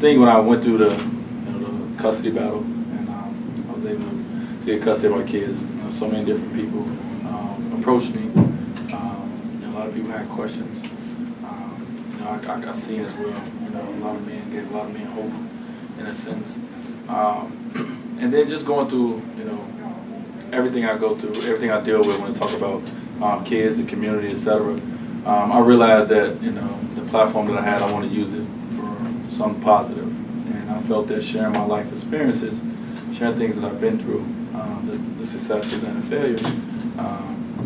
think when I went through the custody battle, and I was able to get custody of my kids, so many different people approached me. A lot of people had questions. I seen as well. A lot of men gave a lot of men hope, in a sense. And then just going through, everything I go through, everything I deal with when I talk about kids, the community, etc. I realized that the platform that I had, I want to use it for something positive. And I felt that sharing my life experiences, sharing things that I've been through, the successes and the failures,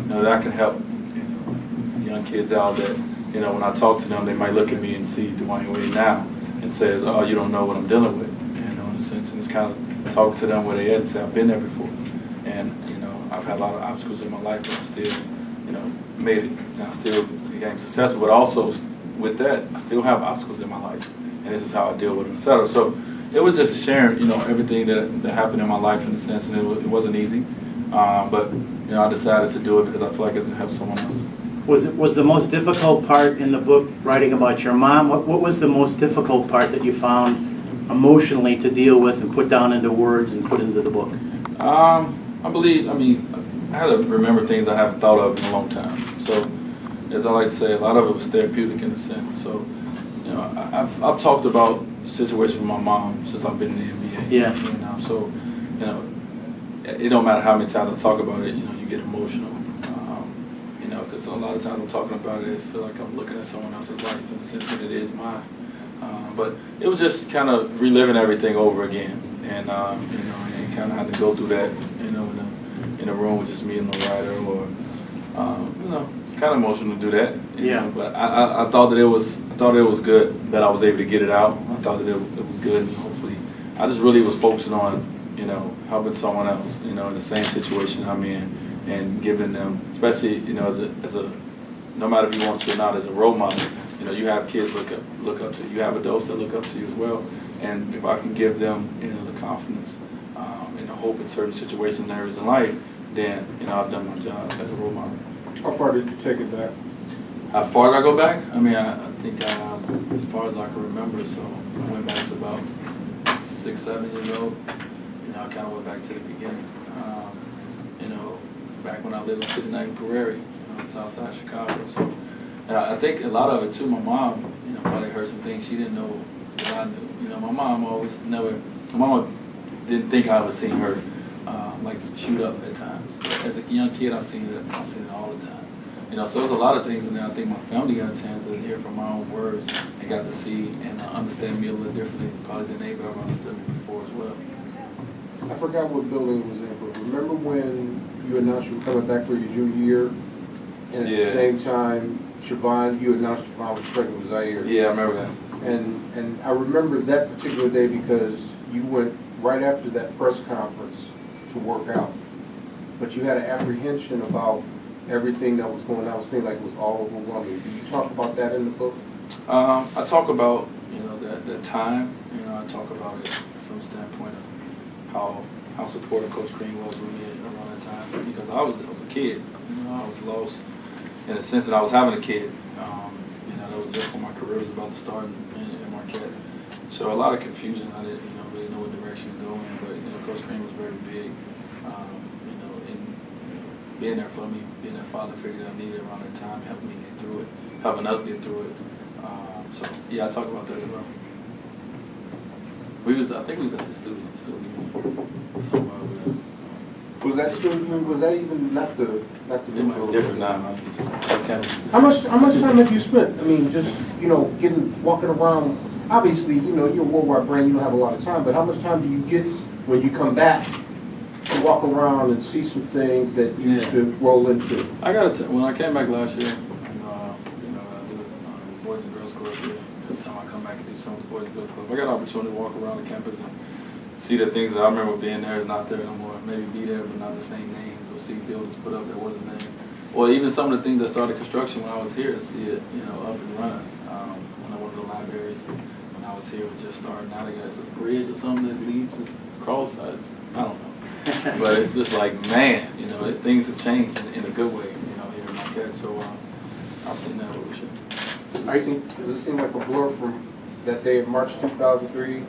that I can help young kids out that, when I talk to them, they might look at me and see Dwyane Wade now and says, oh, you don't know what I'm dealing with, in a sense. And it's kind of talking to them where they at and say, I've been there before. And, I've had a lot of obstacles in my life, but I still, made it. And I still became successful. But also, with that, I still have obstacles in my life. And this is how I deal with them, etc. So it was just sharing, everything that happened in my life, in a sense. And it wasn't easy. But, I decided to do it because I feel like it's going to help someone else. Was the most difficult part in the book writing about your mom? What was the most difficult part that you found emotionally to deal with and put down into words and put into the book? I had to remember things I haven't thought of in a long time. So, as I like to say, a lot of it was therapeutic in a sense. So, I've talked about situations with my mom since I've been in the NBA. Yeah. So, it don't matter how many times I talk about it, you get emotional. Because a lot of times I'm talking about it, I feel like I'm looking at someone else's life in the sense that it is mine. But it was just kind of reliving everything over again, and and kind of had to go through that, in a room with just me and the writer, or it's kind of emotional to do that. Yeah. But I thought that it was good that I was able to get it out. I thought that it was good, and hopefully, I just really was focusing on helping someone else, in the same situation I'm in. And giving them, especially as a no matter if you want to or not, as a role model, you have kids look up to you. You have adults that look up to you as well. And if I can give them, the confidence and the hope in certain situations and areas in life, then I've done my job as a role model. How far did you take it back? How far did I go back? I think as far as I can remember. So I went back to about 6, 7 years old. I kind of went back to the beginning. Back when I lived on 59th Prairie, south side of Chicago. So I think a lot of it too, my mom, probably heard some things she didn't know that I knew. My mom didn't think I ever seen her like shoot up at times. As a young kid, I seen it all the time. So there's a lot of things in there. I think my family got a chance to hear from my own words and got to see and understand me a little differently probably than they ever understood me before as well. I forgot what building it was in, but remember when you announced you were coming back for your junior year, and at the same time, you announced Siobhan was pregnant with Zaire. Yeah, I remember that. And I remember that particular day because you went right after that press conference to work out, but you had an apprehension about everything that was going on. I was saying like it was all overwhelming. Did you talk about that in the book? I talk about that time. I talk about it from the standpoint of how supportive Coach Green was with me around that time, because I was a kid. I was lost in a sense that I was having a kid. That was just when my career was about to start in Marquette. So a lot of confusion. I didn't really know what direction to go in, but Coach Green was very big. In being there for me, being that father figure that I needed around that time, helping me get through it, helping us get through it. So I talk about that as well. I think we was at the studio. Was that student? Was that even not the It might be different now. How much time have you spent? Just walking around. Obviously, you're a worldwide brand. You don't have a lot of time, but how much time do you get when you come back to walk around and see some things that you used to roll into? When I came back last year, I do Boys and Girls Club here. Every time I come back and do some with the Boys and Girls Club, I got an opportunity to walk around the campus and see the things that I remember being there is not there no more. Maybe be there, but not the same names, or see buildings put up that wasn't there. Or even some of the things that started construction when I was here, to see it, up and running. When I went to the libraries, when I was here, it was just starting. Now they got a bridge or something that leads across. I don't know. But it's just like, man, things have changed in a good way, here in Marquette. So I've seen that evolution. Does it seem like a blur from that day of March 2003,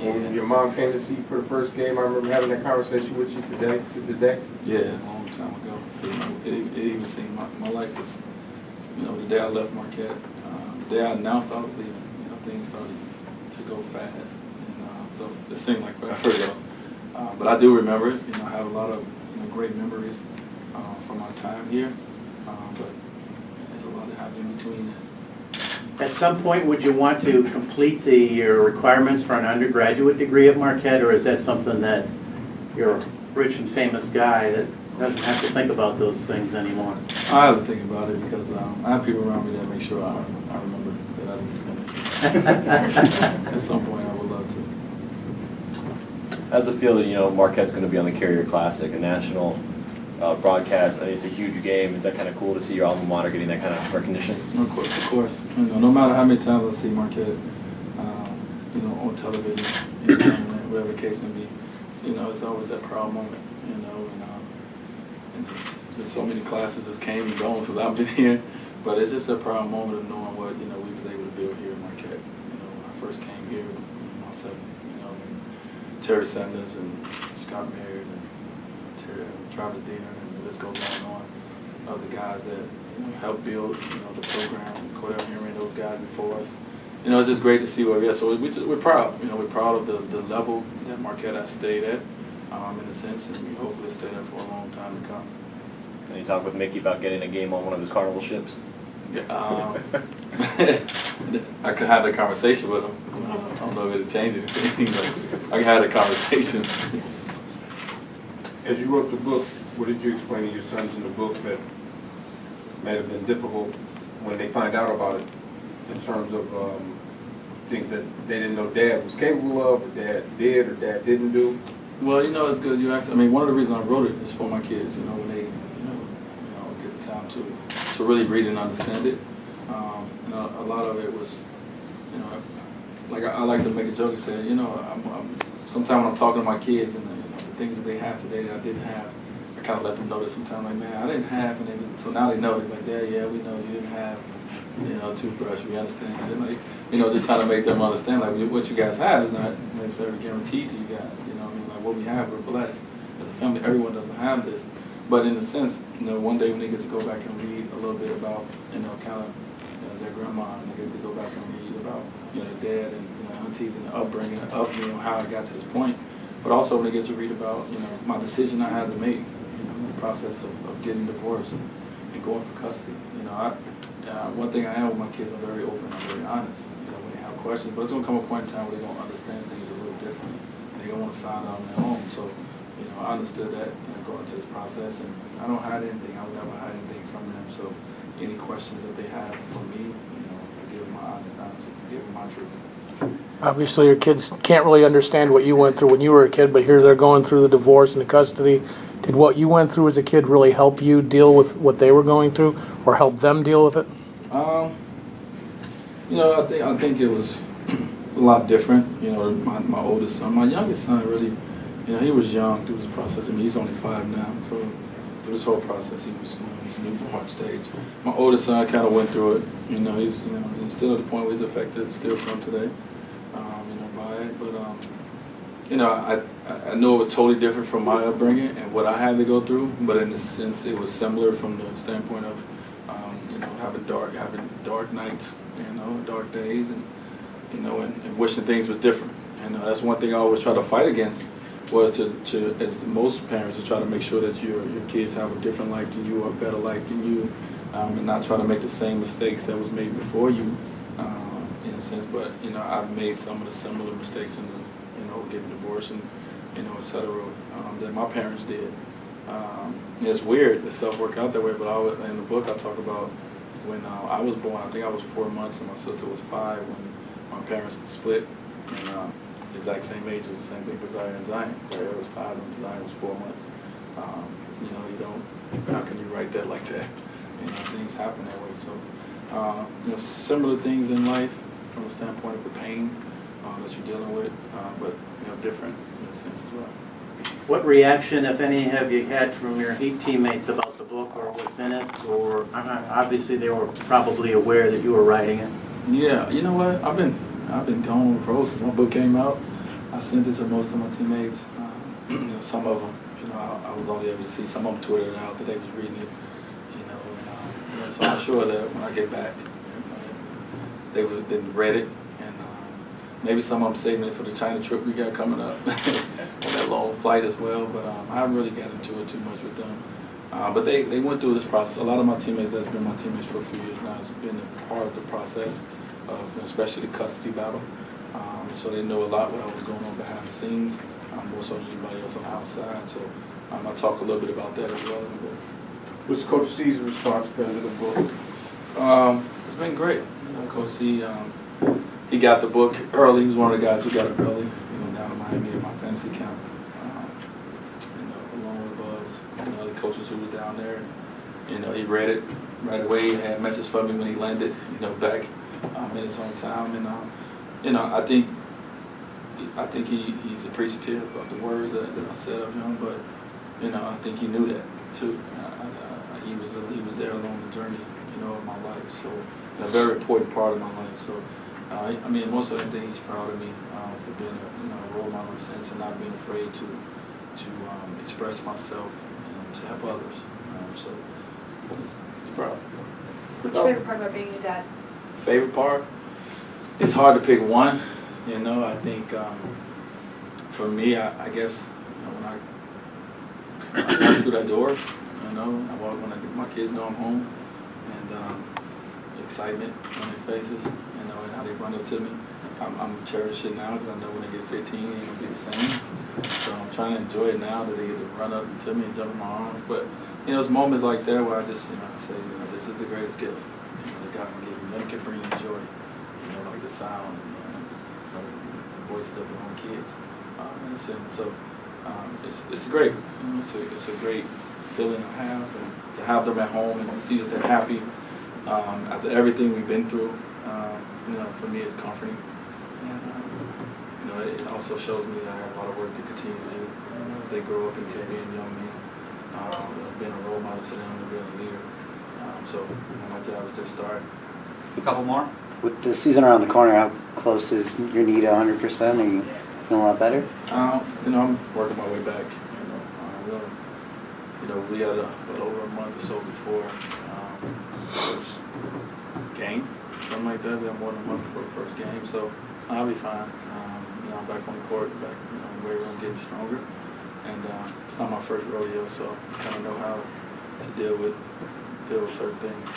when your mom came to see you for the first game? I remember having that conversation with you today. Yeah, a long time ago. It even seemed my life was, the day I left Marquette, the day I announced I was leaving, things started to go fast. And so it seemed like forever ago. But I do remember it. I have a lot of great memories from my time here. But there's a lot that happened in between that. At some point, would you want to complete your requirements for an undergraduate degree at Marquette, or is that something that you're a rich and famous guy that doesn't have to think about those things anymore? I have to think about it because I have people around me that make sure I remember that I didn't finish. At some point, I would love to. How's it feel that, Marquette's going to be on the Carrier Classic, a national broadcast? I mean, it's a huge game. Is that kind of cool to see your alma mater getting that kind of recognition? Of course. No matter how many times I see Marquette, on television, whatever the case may be, it's always that proud moment, and there's been so many classes that's came and gone since I've been here, but it's just a proud moment of knowing what, we was able to build here at Marquette. When I first came here, myself, and Terry Sanders and Scott Merritt and Travis Diener, and the list goes on and on, of the guys that helped build, the program, Cordell Henry, those guys before us. It's just great to see where we are. So we're proud. We're proud of the level that Marquette has stayed at, in a sense, and we hopefully stay there for a long time to come. And you talk with Mickey about getting a game on one of his Carnival ships? I could have that conversation with him. I don't know if it's changed anything, but I can have that conversation. As you wrote the book, what did you explain to your sons in the book that may have been difficult when they find out about it, in terms of things that they didn't know Dad was capable of, or Dad did, or Dad didn't do? Well, it's good you asked. One of the reasons I wrote it is for my kids. When they, get the time to really read and understand it. A lot of it was, like I like to make a joke and say, sometimes when I'm talking to my kids and the things that they have today that I didn't have, I kind of let them know that sometimes, like, man, I didn't have, so now they know. They're like, Dad, yeah, we know you didn't have, toothbrush. We understand. And like, just trying to make them understand, like, what you guys have is not necessarily guaranteed to you guys. Like what we have, we're blessed as a family. Everyone doesn't have this, but in a sense, one day when they get to go back and read a little bit about, kind of their grandma, and they get to go back and read about, their dad and aunties and the upbringing of me, how I got to this point. But also when they get to read about, my decision I had to make, the process of getting divorced and going for custody. One thing I am with my kids, I'm very open, I'm very honest. When they have questions, but it's gonna come a point in time where they're gonna understand things a little differently. They're gonna want to find out on their own. So, I understood that going into this process, and I don't hide anything. I would never hide anything from them. So, any questions that they have for me, I give them my honest answer, give them my truth. Obviously, your kids can't really understand what you went through when you were a kid, but here they're going through the divorce and the custody. Did what you went through as a kid really help you deal with what they were going through, or help them deal with it? I think it was a lot different. My oldest son, my youngest son, really, he was young through this process. He's only 5 now, so through this whole process, he was newborn stage. My oldest son kind of went through it. He's still at the point where he's affected still some today. By it, but I know it was totally different from my upbringing and what I had to go through. But in a sense, it was similar from the standpoint of having dark nights, dark days, and wishing things was different. And that's one thing I always try to fight against, was to as most parents, to try to make sure that your kids have a different life than you, or a better life than you, and not try to make the same mistakes that was made before you, in a sense. But I've made some of the similar mistakes in getting divorced and et cetera, that my parents did. It's weird that stuff work out that way, but in the book I talk about when I was born. I think I was 4 months and my sister was 5 when my parents split. And the exact same age was the same thing for Zaire and Zion. Zaire was 5 and Zion was 4 months. How can you write that like that? Things happen that way. So, similar things in life from the standpoint of the pain that you're dealing with, but different in a sense as well. What reaction, if any, have you had from your teammates about the book or what's in it? Or obviously they were probably aware that you were writing it. Yeah, you know what? I've been I've been going on the road since my book came out. I sent it to most of my teammates. Some of them, I was only able to see. Some of them tweeted it out that they was reading it. So I'm sure that when I get back, they would have been read it, and maybe some of them saving it for the China trip we got coming up, on that long flight as well. But I haven't really got into it too much with them. But they went through this process. A lot of my teammates that's been my teammates for a few years now has been a part of the process of, especially the custody battle. So they know a lot what I was going on behind the scenes, more so than anybody else on the outside. So I talk a little bit about that as well. What's Coach C's responsibility to the book? It's been great. Coach C, he got the book early. He was one of the guys who got it early, down in Miami at my fantasy camp. Along with Buzz, other coaches who was down there. He read it right away. He had a message for me when he landed, back in his hometown. And, I think he's appreciative of the words that I said of him, but, I think he knew that too. He was there along the journey, of my life. So a very important part of my life. So most of anything, he's proud of me for being a role model in a sense and not being afraid to express myself and to help others. So he's proud. What's your favorite part about being a dad? Favorite part? It's hard to pick one. I think for me, I guess when I walk through that door. I walk when my kids know I'm home, and the excitement on their faces, and how they run up to me. I'm cherishing it now because I know when they get 15, it ain't gonna be the same. So I'm trying to enjoy it now that they get to run up to me and jump in my arms. But it's moments like that where I just say, this is the greatest gift that God can give you. Nothing can bring you joy, like the sound, the voice of your own kids, in a sense. So it's great. It's a great feeling I have, and to have them at home and see that they're happy after everything we've been through, for me it's comforting. And it also shows me that I have a lot of work to continue to do. As they grow up into being young men, being a role model to them and being a leader. So my job is just start. A couple more? With the season around the corner, how close is your knee to 100%? Are you feeling a lot better? I'm working my way back. We had over a month or so before first game, something like that. We had more than a month before the first game, so I'll be fine. I'm back on the court, back weight room, getting stronger, and it's not my first rodeo, so I kind of know how to deal with certain things.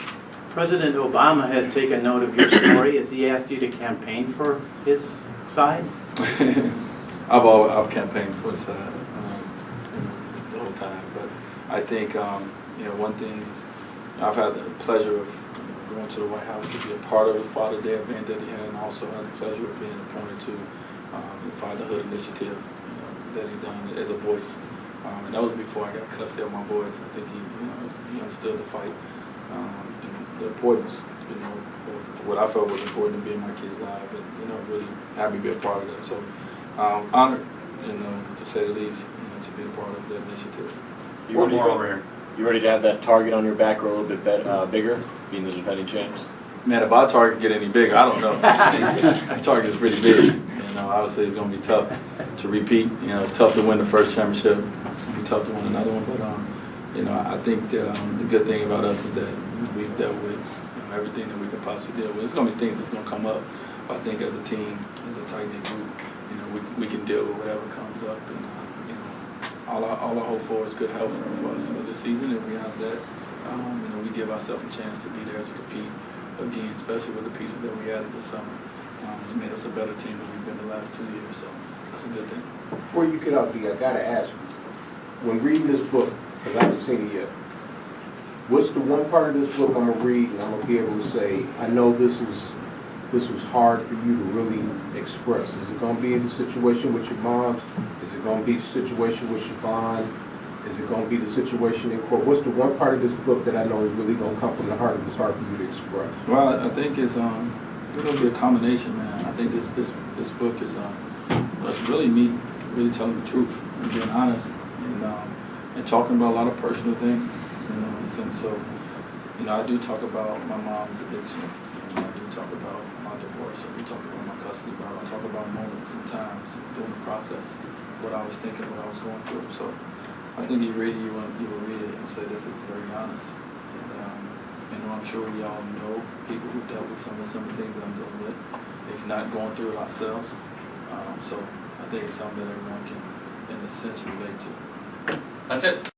President Obama has taken note of your story. Has he asked you to campaign for his side? I've campaigned for the side the whole time, but I think one thing is I've had the pleasure of going to the White House to be a part of the Father Day event that he had, and also had the pleasure of being appointed to the Fatherhood Initiative that he done as a voice. And that was before I got custody of my boys. I think he understood the fight and the importance, of what I felt was important to be in my kids' lives, and really happy to be a part of that. So honored, to say the least, to be a part of that initiative. One more over here. You ready to have that target on your back or a little bit bigger, being the defending champs? Man, if our target get any bigger, I don't know. Our target is pretty big. Obviously it's going to be tough to repeat. It's tough to win the first championship. It's going to be tough to win another one. But I think the good thing about us is that we've dealt with everything that we could possibly deal with. There's going to be things that's going to come up. But I think as a team, as a tight knit group, we can deal with whatever comes up. And all I hope for is good health for us for this season. If we have that, we give ourselves a chance to be there to compete again, especially with the pieces that we added this summer. It's made us a better team than we've been the last 2 years, so that's a good thing. Before you get out, D, I gotta ask you, when reading this book, because I haven't seen it yet, what's the one part of this book I'm gonna read and I'm gonna be able to say, I know this was hard for you to really express? Is it gonna be the situation with your moms? Is it gonna be the situation with Siobhan? Is it gonna be the situation in court? What's the one part of this book that I know is really gonna come from the heart and it's hard for you to express? Well, I think it's going to be a combination, man. I think this book is it's really me really telling the truth and being honest and talking about a lot of personal things. And so I do talk about my mom's addiction. I do talk about my divorce, or we talk about my custody battle. I talk about moments and times during the process, what I was thinking, what I was going through. So I think you will read it and say this is very honest. And I'm sure we all know people who dealt with some of the things that I'm dealing with, if not going through it ourselves. So I think it's something that everyone can, in a sense, relate to. That's it.